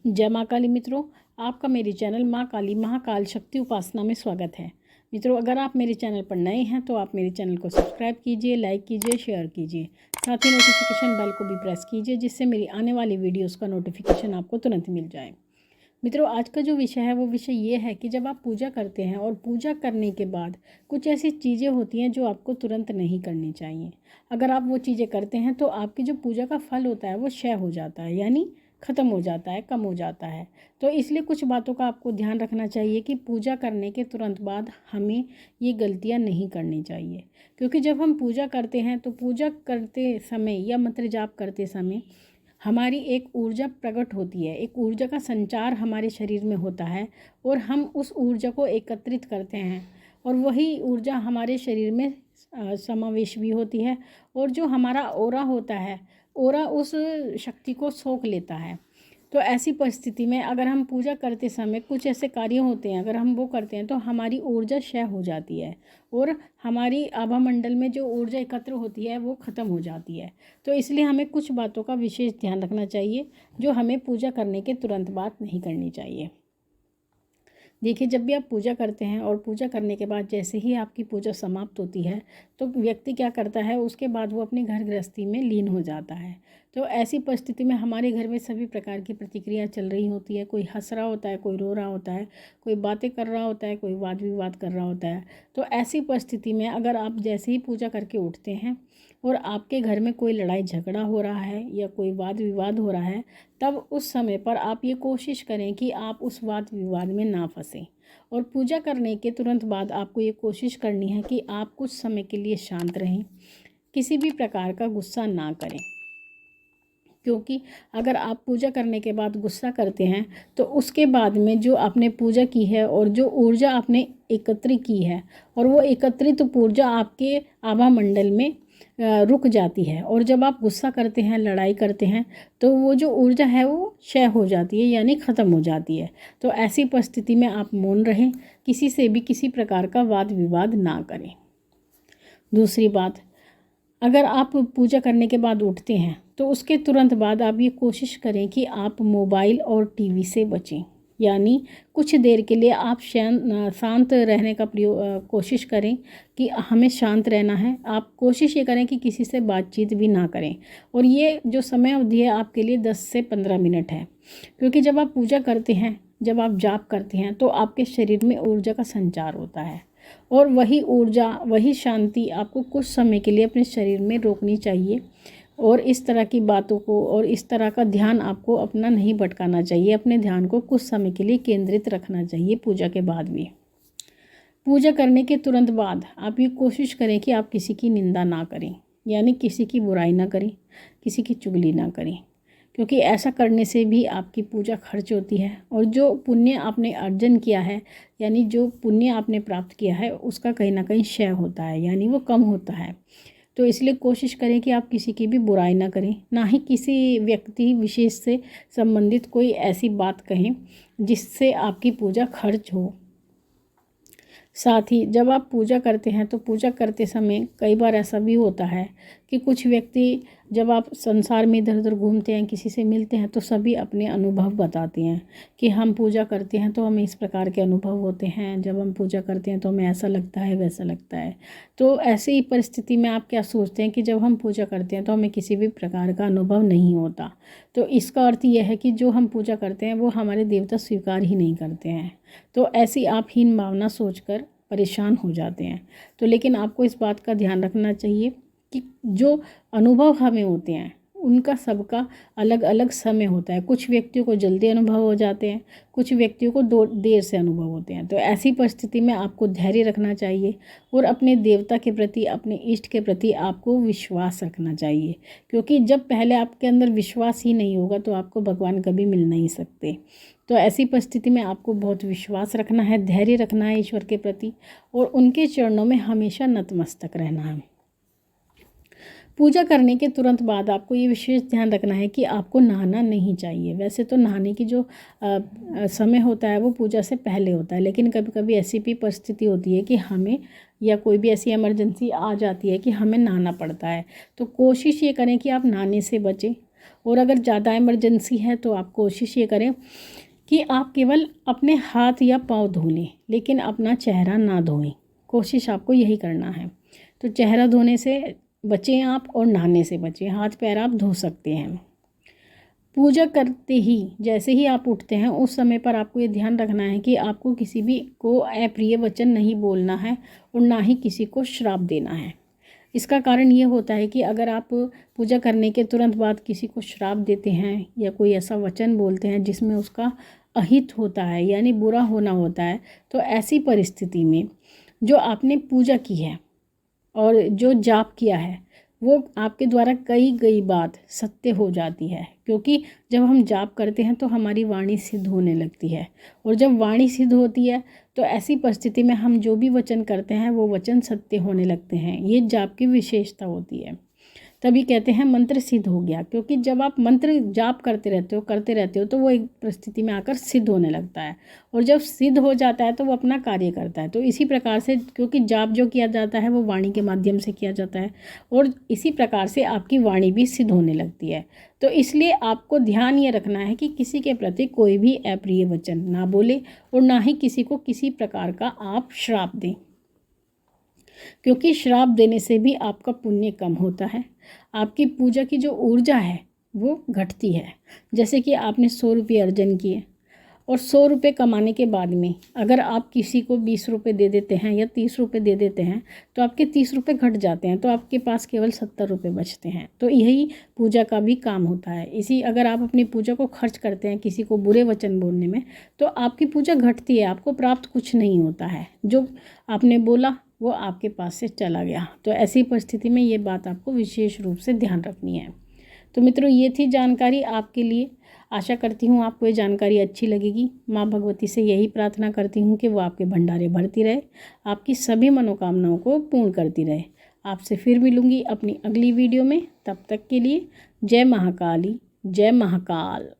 जय माँ काली मित्रों, आपका मेरे चैनल माँ काली महाकाल शक्ति उपासना में स्वागत है। मित्रों, अगर आप मेरे चैनल पर नए हैं तो आप मेरे चैनल को सब्सक्राइब कीजिए, लाइक कीजिए, शेयर कीजिए। साथ ही नोटिफिकेशन बेल को भी प्रेस कीजिए, जिससे मेरी आने वाली वीडियोस का नोटिफिकेशन आपको तुरंत मिल जाए। मित्रों, आज का जो विषय है वो विषय ये है कि जब आप पूजा करते हैं और पूजा करने के बाद कुछ ऐसी चीज़ें होती हैं जो आपको तुरंत नहीं करनी चाहिए। अगर आप वो चीज़ें करते हैं तो आपकी जो पूजा का फल होता है वो क्षय हो जाता है, यानी ख़त्म हो जाता है, कम हो जाता है। तो इसलिए कुछ बातों का आपको ध्यान रखना चाहिए कि पूजा करने के तुरंत बाद हमें ये गलतियाँ नहीं करनी चाहिए। क्योंकि जब हम पूजा करते हैं तो पूजा करते समय या मंत्र जाप करते समय हमारी एक ऊर्जा प्रकट होती है, एक ऊर्जा का संचार हमारे शरीर में होता है और हम उस ऊर्जा को एकत्रित करते हैं और वही ऊर्जा हमारे शरीर में समावेश भी होती है। और जो हमारा ओरा होता है, ओरा उस शक्ति को सोख लेता है। तो ऐसी परिस्थिति में अगर हम पूजा करते समय कुछ ऐसे कार्य होते हैं, अगर हम वो करते हैं तो हमारी ऊर्जा क्षय हो जाती है और हमारी आभा मंडल में जो ऊर्जा एकत्र होती है वो ख़त्म हो जाती है। तो इसलिए हमें कुछ बातों का विशेष ध्यान रखना चाहिए जो हमें पूजा करने के तुरंत बाद नहीं करनी चाहिए। देखिए, जब भी आप पूजा करते हैं और पूजा करने के बाद जैसे ही आपकी पूजा समाप्त होती है तो व्यक्ति क्या करता है, उसके बाद वो अपनी घर गृहस्थी में लीन हो जाता है। तो ऐसी परिस्थिति में हमारे घर में सभी प्रकार की प्रतिक्रिया चल रही होती है। कोई हंस रहा होता है, कोई रो रहा होता है, कोई बातें कर रहा होता है, कोई वाद विवाद कर रहा होता है। तो ऐसी परिस्थिति में अगर आप जैसे ही पूजा करके उठते हैं और आपके घर में कोई लड़ाई झगड़ा हो रहा है या कोई वाद विवाद हो रहा है, तब उस समय पर आप ये कोशिश करें कि आप उस वाद विवाद में ना फंसें। और पूजा करने के तुरंत बाद आपको ये कोशिश करनी है कि आप कुछ समय के लिए शांत रहें, किसी भी प्रकार का गुस्सा ना करें। क्योंकि अगर आप पूजा करने के बाद गुस्सा करते हैं तो उसके बाद में जो आपने पूजा की है और जो ऊर्जा आपने एकत्रित की है और वो एकत्रित ऊर्जा आपके आभा मंडल में रुक जाती है। और जब आप गुस्सा करते हैं, लड़ाई करते हैं, तो वो जो ऊर्जा है वो क्षय हो जाती है, यानी ख़त्म हो जाती है। तो ऐसी परिस्थिति में आप मौन रहें, किसी से भी किसी प्रकार का वाद विवाद ना करें। दूसरी बात, अगर आप पूजा करने के बाद उठते हैं तो उसके तुरंत बाद आप ये कोशिश करें कि आप मोबाइल और टीवी से बचें। यानी कुछ देर के लिए आप शांत रहने का कोशिश करें कि हमें शांत रहना है। आप कोशिश ये करें कि किसी से बातचीत भी ना करें। और ये जो समय अवधि है आपके लिए 10 से 15 मिनट है। क्योंकि जब आप पूजा करते हैं, जब आप जाप करते हैं तो आपके शरीर में ऊर्जा का संचार होता है और वही ऊर्जा, वही शांति आपको कुछ समय के लिए अपने शरीर में रोकनी चाहिए। और इस तरह की बातों को और इस तरह का ध्यान आपको अपना नहीं भटकाना चाहिए। अपने ध्यान को कुछ समय के लिए केंद्रित रखना चाहिए पूजा के बाद भी। पूजा करने के तुरंत बाद आप ये कोशिश करें कि आप किसी की निंदा ना करें, यानी किसी की बुराई ना करें, किसी की चुगली ना करें। क्योंकि ऐसा करने से भी आपकी पूजा खर्च होती है और जो पुण्य आपने अर्जन किया है, यानी जो पुण्य आपने प्राप्त किया है, उसका कहीं ना कहीं क्षय होता है, यानी वो कम होता है। तो इसलिए कोशिश करें कि आप किसी की भी बुराई ना करें, ना ही किसी व्यक्ति विशेष से संबंधित कोई ऐसी बात कहें जिससे आपकी पूजा खर्च हो। साथ ही जब आप पूजा करते हैं तो पूजा करते समय कई बार ऐसा भी होता है कि कुछ व्यक्ति, जब आप संसार में इधर उधर घूमते हैं, किसी से मिलते हैं, तो सभी अपने अनुभव बताते हैं कि हम पूजा करते हैं तो हमें इस प्रकार के अनुभव होते हैं, जब हम पूजा करते हैं तो हमें ऐसा लगता है, वैसा लगता है। तो ऐसे ही परिस्थिति में आप क्या सोचते हैं कि जब हम पूजा करते हैं तो हमें किसी भी प्रकार का अनुभव नहीं होता। तो इसका अर्थ यह है कि जो हम पूजा करते हैं वो हमारे देवता स्वीकार ही नहीं करते हैं। तो ऐसी आप हीन भावना सोचकर परेशान हो जाते हैं। तो लेकिन आपको इस बात का ध्यान रखना चाहिए कि जो अनुभव हमें होते हैं उनका सबका अलग अलग समय होता है। कुछ व्यक्तियों को जल्दी अनुभव हो जाते हैं, कुछ व्यक्तियों को देर से अनुभव होते हैं। तो ऐसी परिस्थिति में आपको धैर्य रखना चाहिए और अपने देवता के प्रति, अपने इष्ट के प्रति आपको विश्वास रखना चाहिए। क्योंकि जब पहले आपके अंदर विश्वास ही नहीं होगा तो आपको भगवान कभी मिल नहीं सकते। तो ऐसी परिस्थिति में आपको बहुत विश्वास रखना है, धैर्य रखना है ईश्वर के प्रति और उनके चरणों में हमेशा नतमस्तक रहना है। पूजा करने के तुरंत बाद आपको ये विशेष ध्यान रखना है कि आपको नहाना नहीं चाहिए। वैसे तो नहाने की जो समय होता है वो पूजा से पहले होता है, लेकिन कभी कभी ऐसी भी परिस्थिति होती है कि हमें, या कोई भी ऐसी इमरजेंसी आ जाती है कि हमें नहाना पड़ता है। तो कोशिश ये करें कि आप नहाने से बचें और अगर ज़्यादा इमरजेंसी है तो आप कोशिश ये करें कि आप केवल अपने हाथ या पाँव धो लें, लेकिन अपना चेहरा ना धोएं। कोशिश आपको यही करना है। तो चेहरा धोने से बचें आप और नहाने से बचें। हाथ पैर आप धो सकते हैं। पूजा करते ही जैसे ही आप उठते हैं उस समय पर आपको ये ध्यान रखना है कि आपको किसी भी को अप्रिय वचन नहीं बोलना है और ना ही किसी को श्राप देना है। इसका कारण ये होता है कि अगर आप पूजा करने के तुरंत बाद किसी को श्राप देते हैं या कोई ऐसा वचन बोलते हैं जिसमें उसका अहित होता है यानी बुरा होना होता है, तो ऐसी परिस्थिति में जो आपने पूजा की है और जो जाप किया है वो आपके द्वारा कही गई बात सत्य हो जाती है। क्योंकि जब हम जाप करते हैं तो हमारी वाणी सिद्ध होने लगती है, और जब वाणी सिद्ध होती है तो ऐसी परिस्थिति में हम जो भी वचन करते हैं वो वचन सत्य होने लगते हैं। ये जाप की विशेषता होती है। तभी कहते हैं मंत्र सिद्ध हो गया, क्योंकि जब आप मंत्र जाप करते रहते हो तो वो एक परिस्थिति में आकर सिद्ध होने लगता है, और जब सिद्ध हो जाता है तो वो अपना कार्य करता है। तो इसी प्रकार से, क्योंकि जाप जो किया जाता है वो वाणी के माध्यम से किया जाता है, और इसी प्रकार से आपकी वाणी भी सिद्ध होने लगती है। तो इसलिए आपको ध्यान ये रखना है कि किसी के प्रति कोई भी अप्रिय वचन ना बोले और ना ही किसी को किसी प्रकार का आप श्राप दें, क्योंकि श्राप देने से भी आपका पुण्य कम होता है। आपकी पूजा की जो ऊर्जा है वो घटती है। जैसे कि आपने 100 रुपये अर्जन किए और 100 रुपये कमाने के बाद में अगर आप किसी को 20 रुपये दे देते हैं या 30 रुपये दे देते हैं तो आपके 30 रुपये घट जाते हैं, तो आपके पास केवल 70 रुपये बचते हैं। तो यही पूजा का भी काम होता है। इसी अगर आप अपनी पूजा को खर्च करते हैं किसी को बुरे वचन बोलने में तो आपकी पूजा घटती है, आपको प्राप्त कुछ नहीं होता है। जो आपने बोला वो आपके पास से चला गया। तो ऐसी परिस्थिति में ये बात आपको विशेष रूप से ध्यान रखनी है। तो मित्रों, ये थी जानकारी आपके लिए। आशा करती हूँ आपको ये जानकारी अच्छी लगेगी। माँ भगवती से यही प्रार्थना करती हूँ कि वो आपके भंडारे भरती रहे, आपकी सभी मनोकामनाओं को पूर्ण करती रहे। आपसे फिर मिलूँगी अपनी अगली वीडियो में। तब तक के लिए जय महाकाली, जय महाकाल।